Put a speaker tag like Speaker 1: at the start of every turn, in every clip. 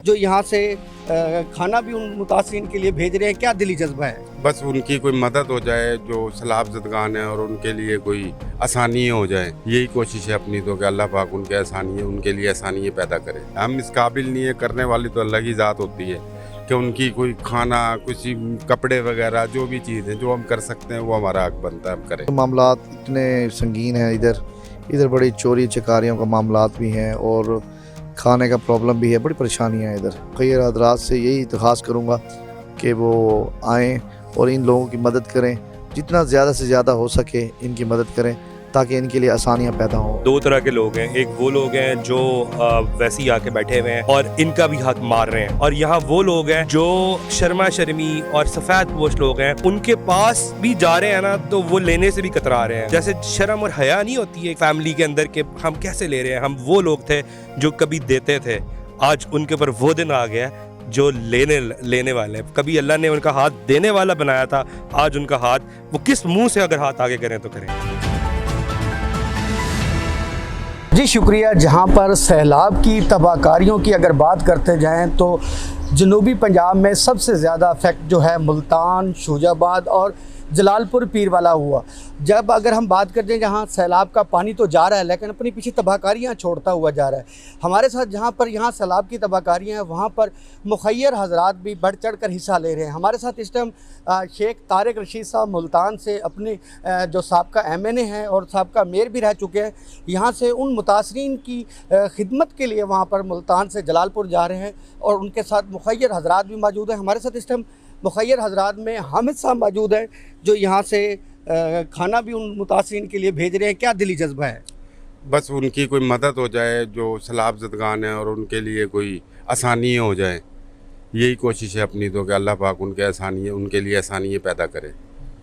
Speaker 1: जो यहाँ से खाना भी उन मुतासिरीन के लिए भेज रहे हैं, क्या दिली जज्बा है?
Speaker 2: बस उनकी कोई मदद हो जाए जो सैलाब ज़दगान है और उनके लिए कोई आसानी हो जाए, यही कोशिश है अपनी तो कि अल्लाह पाक उनके लिए आसानी पैदा करे। हम इस काबिल नहीं है, करने वाली तो अल्लाह की ज़ात होती है कि उनकी कोई खाना, कुछ कपड़े वगैरह जो भी चीज़ है जो हम कर सकते हैं वो हमारा हक बनता है, हम करें।
Speaker 3: मामलात इतने संगीन हैं, इधर बड़ी चोरी चकारियों का मामलात भी हैं और खाने का प्रॉब्लम भी है, बड़ी परेशानियाँ हैं इधर। खैर हजरात से यही दरख्वास्त करूँगा कि वो आएँ और इन लोगों की मदद करें, जितना ज़्यादा से ज़्यादा हो सके इनकी मदद करें ताकि इनके लिए आसानियाँ पैदा हों।
Speaker 4: दो तरह के लोग हैं, एक वो लोग हैं जो वैसे ही आके बैठे हुए हैं और इनका भी हक मार रहे हैं, और यहाँ वो लोग हैं जो शर्मा शर्मी और सफ़ेद पोश लोग हैं, उनके पास भी जा रहे हैं ना तो वो लेने से भी कतरा रहे हैं। जैसे शर्म और हया नहीं होती है फैमिली के अंदर कि हम कैसे ले रहे हैं। हम वो लोग थे जो कभी देते थे, आज उनके ऊपर वो दिन आ गया जो लेने वाले। कभी अल्लाह ने उनका हाथ देने वाला बनाया था, आज उनका हाथ वो किस मुंह से अगर हाथ आगे करें तो करें।
Speaker 1: जी शुक्रिया। जहाँ पर सैलाब की तबाहकारियों की अगर बात करते जाएँ तो जनूबी पंजाब में सबसे ज़्यादा इफेक्ट जो है मुल्तान, शूजाबाद और जलालपुर पीरवाला हुआ। जब अगर हम बात करते हैं जहाँ सैलाब का पानी तो जा रहा है लेकिन अपनी पीछे तबाहकारियाँ छोड़ता हुआ जा रहा है। हमारे साथ जहाँ पर यहाँ सैलाब की तबाहकारियाँ हैं वहाँ पर मुखैर हजरात भी बढ़ चढ़ कर हिस्सा ले रहे हैं। हमारे साथ इस टाइम शेख तारिक रशीद साहब मुल्तान से अपने जो साबका MNA हैं और साबका मेयर भी रह चुके हैं, यहाँ से उन मुतासरीन की खिदमत के लिए वहाँ पर मुल्तान से जलालपुर जा रहे हैं और उनके साथ मुखैर हजरात भी मौजूद हैं। हमारे साथ इस टाइम मुखैर हजरात में हामिद साहब मौजूद हैं जो यहाँ से खाना भी उन मुतासरीन के लिए भेज रहे हैं, क्या दिली जज्बा है?
Speaker 2: बस उनकी कोई मदद हो जाए जो सैलाब ज़दगान है और उनके लिए कोई आसानी हो जाए, यही कोशिश है अपनी तो कि अल्लाह पाक उनके लिए आसानी पैदा करे।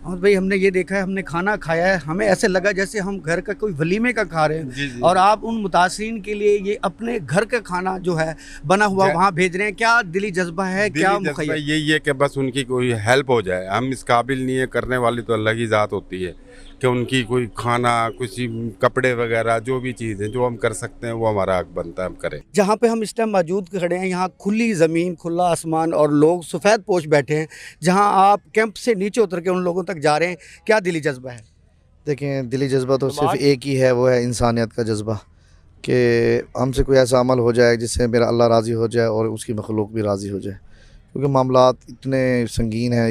Speaker 1: और भाई हमने ये देखा है, हमने खाना खाया है, हमें ऐसे लगा जैसे हम घर का कोई वलीमे का खा रहे हैं।
Speaker 2: जी।
Speaker 1: और आप उन मुतासरीन के लिए ये अपने घर का खाना जो है बना हुआ वहाँ भेज रहे हैं, क्या दिली जज्बा है? क्या मुखैर
Speaker 2: यही है कि बस उनकी कोई हेल्प हो जाए। हम इस काबिल नहीं है, करने वाली तो अल्लाह की ज़ात होती है कि उनकी कोई खाना, कुछ कपड़े वगैरह जो भी चीज़ है जो हम कर सकते हैं वो हमारा हक बनता है, हम करें।
Speaker 1: जहाँ पे हम इस टाइम मौजूद खड़े हैं यहाँ खुली ज़मीन, खुला आसमान और लोग सफ़ेद पोश बैठे हैं। जहाँ आप कैंप से नीचे उतर के उन लोगों तक जा रहे हैं, क्या दिली जज्बा है?
Speaker 3: देखें, दिली जज्बा तो सिर्फ एक ही है, वो है इंसानियत का जज्बा कि हमसे कोई ऐसा अमल हो जाए जिससे मेरा अल्लाह राज़ी हो जाए और उसकी मखलूक भी राज़ी हो जाए। क्योंकि मामलात इतने संगीन हैं,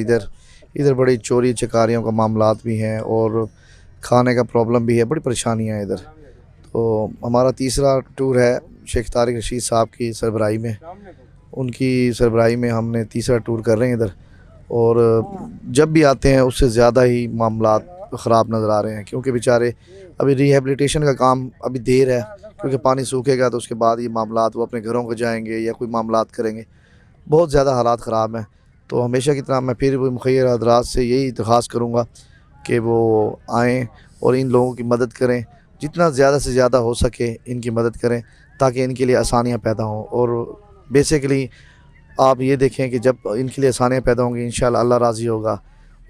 Speaker 3: इधर बड़ी चोरी चकारियों का मामलात भी हैं और खाने का प्रॉब्लम भी है, बड़ी परेशानियाँ हैं इधर। तो हमारा तीसरा टूर है शेख तारिक रशीद साहब की सरबराही में, उनकी सरबराही में हमने तीसरा टूर कर रहे हैं इधर। और जब भी आते हैं उससे ज़्यादा ही मामलात ख़राब नज़र आ रहे हैं क्योंकि बेचारे अभी रिहेबिलिटेशन का काम अभी देर है, क्योंकि पानी सूखेगा तो उसके बाद ये मामलात वो अपने घरों को जाएंगे या कोई मामलात करेंगे। बहुत ज़्यादा हालात ख़राब हैं। तो हमेशा की तरह मैं फिर भी मुखैर हजरात से यही दरख्वास्त करूँगा कि वो आएँ और इन लोगों की मदद करें, जितना ज़्यादा से ज़्यादा हो सके इनकी मदद करें ताकि इनके लिए आसानियाँ पैदा हों। और बेसिकली आप ये देखें कि जब इनके लिए आसानियाँ पैदा होंगी इंशाअल्लाह अल्लाह राज़ी होगा,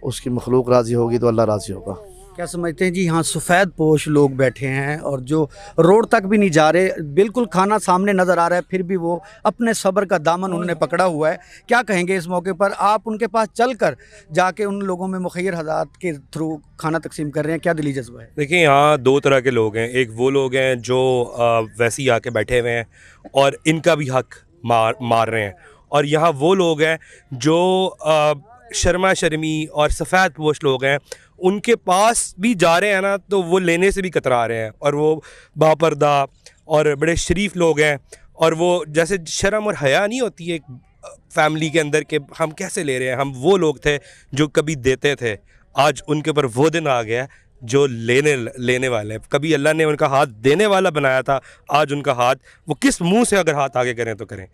Speaker 3: उसकी मखलूक राज़ी होगी तो अल्लाह राज़ी होगा।
Speaker 1: क्या समझते हैं जी? यहाँ सफ़ेद पोश लोग बैठे हैं और जो रोड तक भी नहीं जा रहे, बिल्कुल खाना सामने नज़र आ रहा है, फिर भी वो अपने सब्र का दामन उन्होंने पकड़ा हुआ है। क्या कहेंगे इस मौके पर? आप उनके पास चलकर जाके उन लोगों में मुखैर हज़रात के थ्रू खाना तकसीम कर रहे हैं, क्या दिली जज्बा है?
Speaker 4: देखिए, यहाँ दो तरह के लोग हैं, एक वो लोग हैं जो वैसे ही आके बैठे हुए हैं और इनका भी हक मार रहे हैं, और यहाँ वो लोग हैं जो शर्मा शर्मी और सफ़ेद पोश लोग हैं, उनके पास भी जा रहे हैं ना तो वो लेने से भी कतरा रहे हैं, और वो बापर्दा और बड़े शरीफ लोग हैं, और वो जैसे शर्म और हया नहीं होती है फैमिली के अंदर कि हम कैसे ले रहे हैं। हम वो लोग थे जो कभी देते थे, आज उनके ऊपर वो दिन आ गया जो लेने वाले। कभी अल्लाह ने उनका हाथ देने वाला बनाया था, आज उनका हाथ वो किस मुंह से अगर हाथ आगे करें तो करें।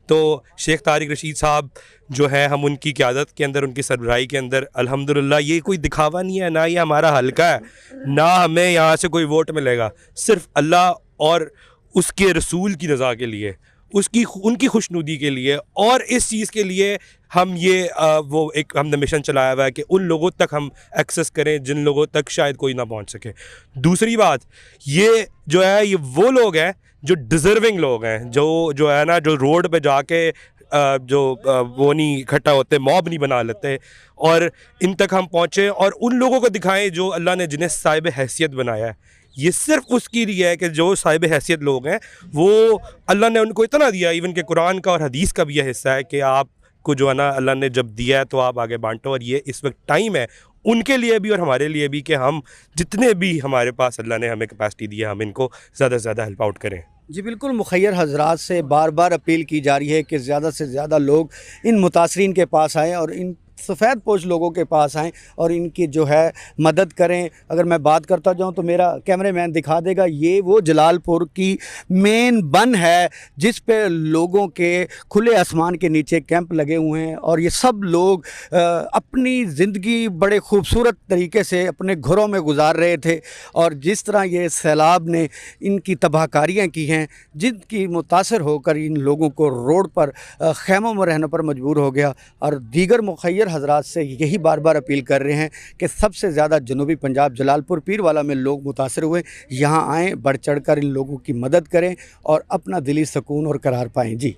Speaker 4: तो शेख तारिक रशीद साहब जो है, हम उनकी क़यादत के अंदर, उनकी सरबराही के अंदर अल्हम्दुलिल्लाह, ये कोई दिखावा नहीं है, ना ये हमारा हल्का है, ना हमें यहाँ से कोई वोट मिलेगा, सिर्फ अल्लाह और उसके रसूल की रज़ा के लिए, उनकी खुशनुदी के लिए, और इस चीज़ के लिए हम ये वो एक हमने मिशन चलाया हुआ है कि उन लोगों तक हम एक्सेस करें जिन लोगों तक शायद कोई ना पहुंच सके। दूसरी बात ये जो है, ये वो लोग हैं जो डिज़र्विंग लोग हैं, जो है ना, जो रोड पे जाके वो नहीं इकट्ठा होते, मॉब नहीं बना लेते, और इन तक हम पहुँचे और उन लोगों को दिखाएं जो अल्लाह ने जिन्हें साहिब हैसियत बनाया है। ये सिर्फ उसकी लिए है कि जो साहिब हैसियत लोग हैं वो अल्लाह ने उनको इतना दिया, इवन के कुरान का और हदीस का भी यह हिस्सा है कि आपको जो है ना अल्लाह ने जब दिया है तो आप आगे बांटो। और ये इस वक्त टाइम है उनके लिए भी और हमारे लिए भी कि हम जितने भी हमारे पास अल्लाह ने हमें कैपेसिटी दी है, हम इनको ज़्यादा से ज़्यादा हेल्प आउट करें।
Speaker 1: जी बिल्कुल, मुखय्यर हजरात से बार बार अपील की जा रही है कि ज़्यादा से ज़्यादा लोग इन मुतासरीन के पास आएँ और इन सफ़ेद पोश लोगों के पास आएँ और इनकी जो है मदद करें। अगर मैं बात करता जाऊँ तो मेरा कैमरामैन दिखा देगा, ये वो जलालपुर की मेन बन है जिस पे लोगों के खुले आसमान के नीचे कैंप लगे हुए हैं और ये सब लोग अपनी ज़िंदगी बड़े खूबसूरत तरीके से अपने घरों में गुजार रहे थे। और जिस तरह ये सैलाब ने इनकी तबाहकारियाँ की हैं, जिनकी मुतासर होकर इन लोगों को रोड पर ख़ैमों में रहने पर मजबूर हो गया। और दीगर मुखय्यर हजरात से यही बार बार अपील कर रहे हैं कि सबसे ज़्यादा जनूबी पंजाब जलालपुर पीरवाला में लोग मुतासर हुए, यहाँ आएँ, बढ़ चढ़ कर इन लोगों की मदद करें और अपना दिली सुकून और करार पाएँ। जी।